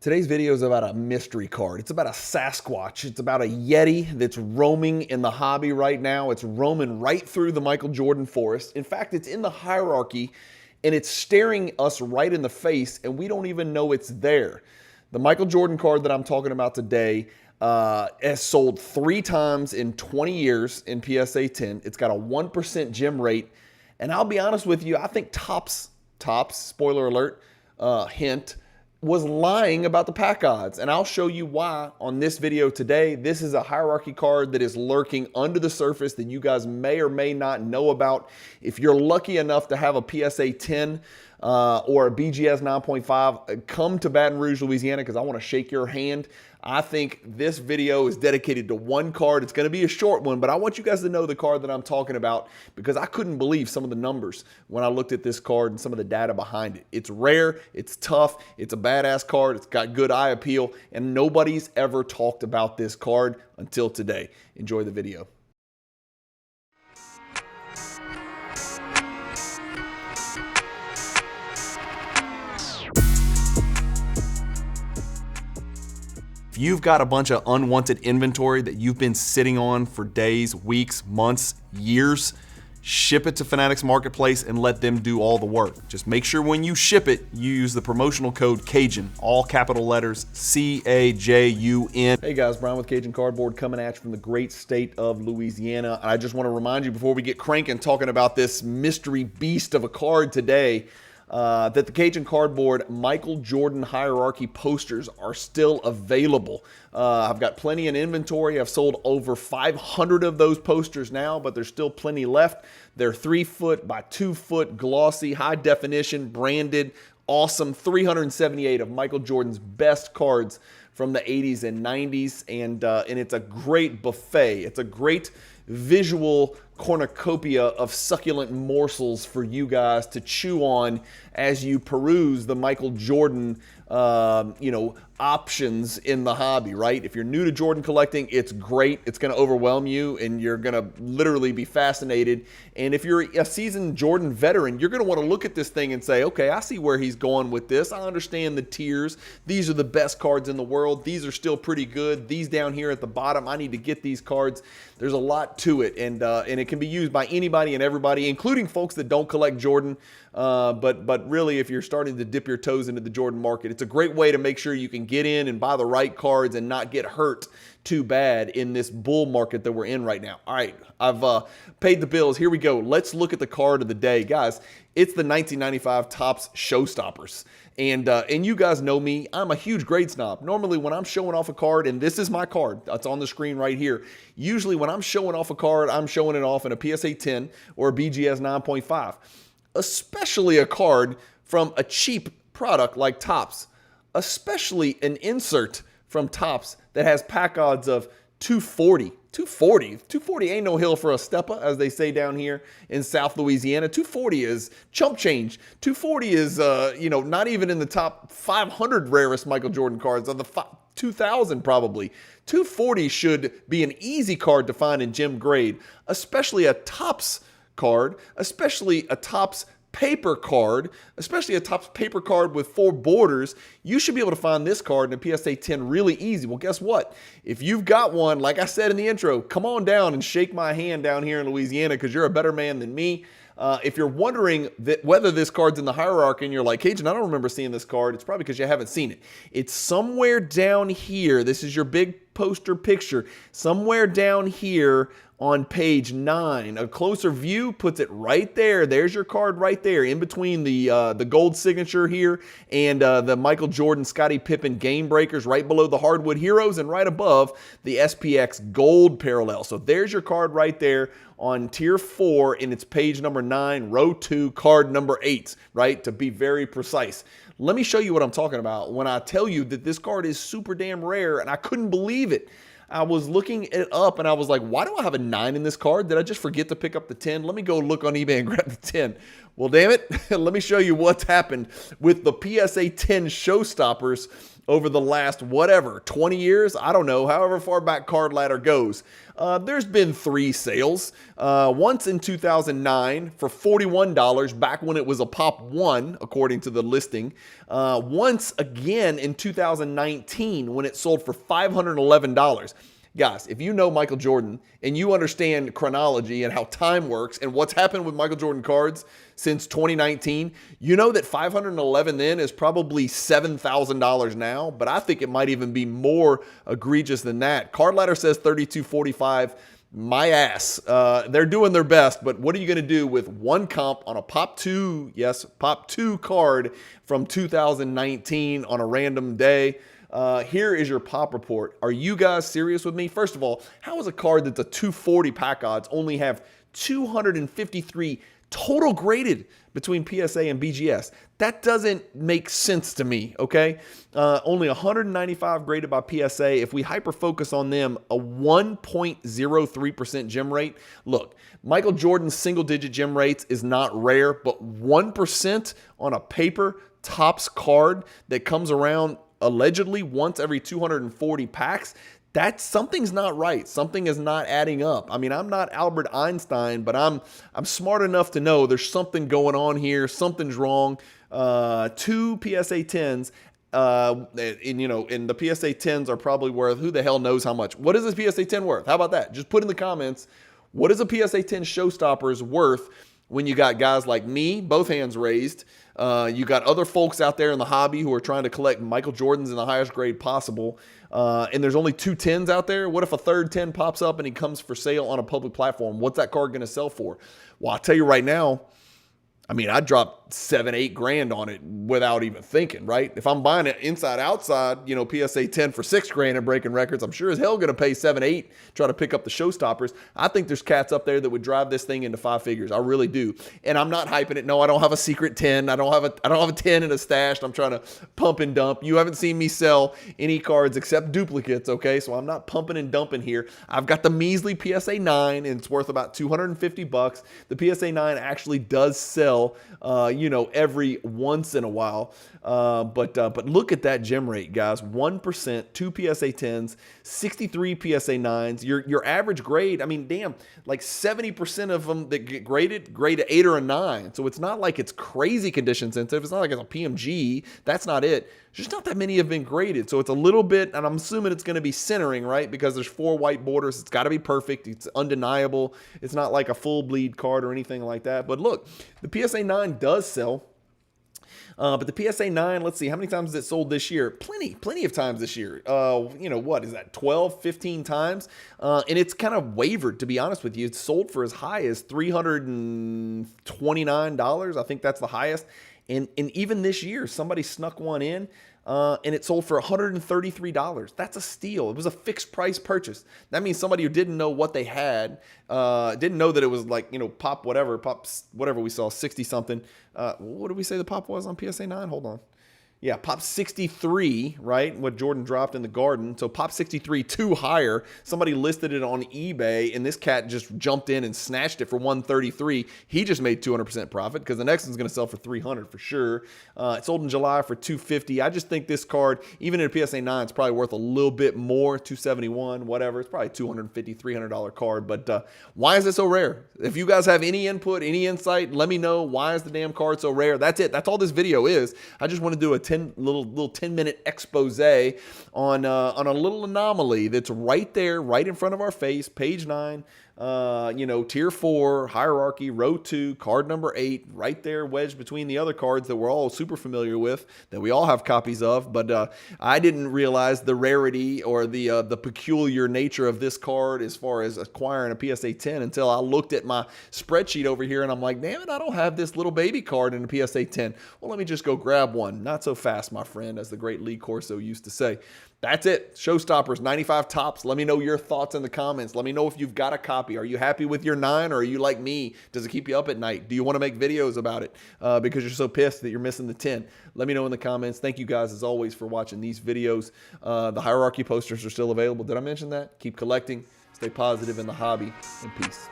Today's video is about a mystery card. It's about a Sasquatch. It's about a Yeti that's roaming in the hobby right now. It's roaming right through the Michael Jordan forest. In fact, it's in the hierarchy and it's staring us right in the face and we don't even know it's there. The Michael Jordan card that I'm talking about today has sold 3 times in 20 years in PSA 10. It's got a 1% gem rate. And I'll be honest with you, I think Topps, spoiler alert, hint, was lying about the pack odds, and I'll show you why on this video today. This is a hierarchy card that is lurking under the surface that you guys may or may not know about. If you're lucky enough to have a PSA 10 or a BGS 9.5, come to Baton Rouge, Louisiana, because I want to shake your hand. I think this video is dedicated to one card. It's going to be a short one, but I want you guys to know the card that I'm talking about because I couldn't believe some of the numbers when I looked at this card and some of the data behind it. It's rare, it's tough, it's a badass card, it's got good eye appeal, and nobody's ever talked about this card until today. Enjoy the video. If you've got a bunch of unwanted inventory that you've been sitting on for days, weeks, months, years, ship it to Fanatics Marketplace and let them do all the work. Just make sure when you ship it, you use the promotional code Cajun, all capital letters, C-A-J-U-N. Hey guys, Bryan with Cajun Cardboard coming at you from the great state of Louisiana. I just want to remind you before we get cranking talking about this mystery beast of a card today, that the Cajun Cardboard Michael Jordan hierarchy posters are still available. I've got plenty in inventory. I've sold over 500 of those posters now, but there's still plenty left. They're 3 foot by 2 foot, glossy, high definition, branded, awesome. 378 of Michael Jordan's best cards from the 80s and 90s, and it's a great buffet. It's a great visual cornucopia of succulent morsels for you guys to chew on as you peruse the Michael Jordan options in the hobby, right? If you're new to Jordan collecting, it's great. It's going to overwhelm you and you're going to literally be fascinated. And if you're a seasoned Jordan veteran, you're going to want to look at this thing and say, okay, I see where he's going with this. I understand the tiers. These are the best cards in the world. These are still pretty good. These down here at the bottom, I need to get these cards. There's a lot to it, and it can be used by anybody and everybody, including folks that don't collect Jordan. But really, if you're starting to dip your toes into the Jordan market, it's a great way to make sure you can get in and buy the right cards and not get hurt too bad in this bull market that we're in right now. All right, I've paid the bills. Here we go. Let's look at the card of the day. Guys, it's the 1995 Topps Showstoppers. And you guys know me, I'm a huge grade snob. Normally when I'm showing off a card, and this is my card, that's on the screen right here. Usually when I'm showing off a card, I'm showing it off in a PSA 10 or a BGS 9.5. Especially a card from a cheap product like Topps. Especially an insert from Topps that has pack odds of 240. 240 ain't no hill for a stepper, as they say down here in South Louisiana. 240 is chump change. 240 is, not even in the top 500 rarest Michael Jordan cards, on the 2,000 probably. 240 should be an easy card to find in gem grade, especially a Topps card, especially a Topps paper card, especially a Topps paper card with 4 borders. You should be able to find this card in a PSA 10 really easy. Well, guess what? If you've got one, like I said in the intro, come on down and shake my hand down here in Louisiana because you're a better man than me. If you're wondering whether this card's in the hierarchy and you're like, Cajun, I don't remember seeing this card, it's probably because you haven't seen it. It's somewhere down here. This is your big poster picture. Somewhere down here on page 9. A closer view puts it right there. There's your card right there in between the gold signature here and the Michael Jordan, Scottie Pippen Game Breakers right below the Hardwood Heroes and right above the SPX Gold parallel. So there's your card right there on tier 4 in its page number 9, row 2, card number 8, right? To be very precise. Let me show you what I'm talking about when I tell you that this card is super damn rare, and I couldn't believe it. I was looking it up and I was like, why do I have a 9 in this card? Did I just forget to pick up the 10? Let me go look on eBay and grab the 10. Well, damn it. Let me show you what's happened with the PSA 10 showstoppers over the last, 20 years? I don't know, however far back Card Ladder goes. There's been 3 sales. Once in 2009 for $41, back when it was a Pop 1, according to the listing. Once again in 2019 when it sold for $511. Guys, if you know Michael Jordan and you understand chronology and how time works and what's happened with Michael Jordan cards since 2019, you know that $511 then is probably $7,000 now, but I think it might even be more egregious than that. Card Ladder says $32.45. My ass. They're doing their best, but what are you going to do with one comp on a Pop 2, yes, Pop 2 card from 2019 on a random day? Here is your pop report. Are you guys serious with me? First of all, how is a card that's a 240 pack odds only have 253 total graded between PSA and BGS? That doesn't make sense to me, okay? Only 195 graded by PSA. If we hyper-focus on them, a 1.03% gem rate. Look, Michael Jordan's single-digit gem rates is not rare, but 1% on a paper Topps card that comes around allegedly once every 240 packs, something's not right. Something is not adding up. I mean, I'm not Albert Einstein, but I'm smart enough to know there's something going on here. Something's wrong. 2 PSA 10s, and the PSA 10s are probably worth who the hell knows how much. What is this PSA 10 worth? How about that? Just put in the comments, what is a PSA 10 showstoppers worth when you got guys like me, both hands raised? You got other folks out there in the hobby who are trying to collect Michael Jordans in the highest grade possible. And there's only 2 10s out there. What if a third 10 pops up and he comes for sale on a public platform? What's that card going to sell for? Well, I'll tell you right now, I mean, I'd drop $7-8 grand on it without even thinking, right? If I'm buying it inside, outside, PSA 10 for $6 grand and breaking records, I'm sure as hell going to pay 7-8, try to pick up the showstoppers. I think there's cats up there that would drive this thing into 5 figures. I really do. And I'm not hyping it. No, I don't have a secret 10. I don't have a 10 in a stash. I'm trying to pump and dump. You haven't seen me sell any cards except duplicates, okay? So I'm not pumping and dumping here. I've got the measly PSA 9, and it's worth about $250. The PSA 9 actually does sell every once in a while. But look at that gem rate, guys. 1%, 2 PSA 10s, 63 PSA 9s. Your average grade, I mean, damn, like 70% of them that get graded, grade 8 or a 9. So it's not like it's crazy condition sensitive. It's not like it's a PMG. That's not it. Just not that many have been graded. So it's a little bit, and I'm assuming it's going to be centering, right? Because there's 4 white borders. It's got to be perfect. It's undeniable. It's not like a full bleed card or anything like that. But look, the PSA 9 does sell. But the PSA 9, let's see, how many times has it sold this year? Plenty of times this year. What is that, 12, 15 times? And it's kind of wavered, to be honest with you. It's sold for as high as $329. I think that's the highest. And even this year, somebody snuck one in, and it sold for $133. That's a steal. It was a fixed price purchase. That means somebody who didn't know what they had, didn't know that it was like, pop whatever we saw, 60 something. What did we say the pop was on PSA 9? Hold on. Yeah, Pop 63, right? What Jordan dropped in the Garden. So Pop 63, 2 higher. Somebody listed it on eBay, and this cat just jumped in and snatched it for $133. He just made 200% profit because the next one's going to sell for $300 for sure. It sold in July for $250. I just think this card, even in a PSA 9, it's probably worth a little bit more, $271, whatever. It's probably $250, $300 card. But why is it so rare? If you guys have any input, any insight, let me know. Why is the damn card so rare? That's it. That's all this video is. I just want to do a little 10-minute expose on a little anomaly that's right there, right in front of our face. Page 9, tier 4, hierarchy, row 2, card number 8, right there wedged between the other cards that we're all super familiar with, that we all have copies of. But I didn't realize the rarity or the peculiar nature of this card as far as acquiring a PSA 10 until I looked at my spreadsheet over here and I'm like, damn it, I don't have this little baby card in a PSA 10. Well, let me just go grab one. Not so fast, my friend, as the great Lee Corso used to say. That's it. Showstoppers, 95 tops. Let me know your thoughts in the comments. Let me know if you've got a copy. Are you happy with your 9, or are you like me? Does it keep you up at night? Do you want to make videos about it because you're so pissed that you're missing the 10? Let me know in the comments. Thank you guys, as always, for watching these videos. The hierarchy posters are still available. Did I mention that? Keep collecting. Stay positive in the hobby, and peace.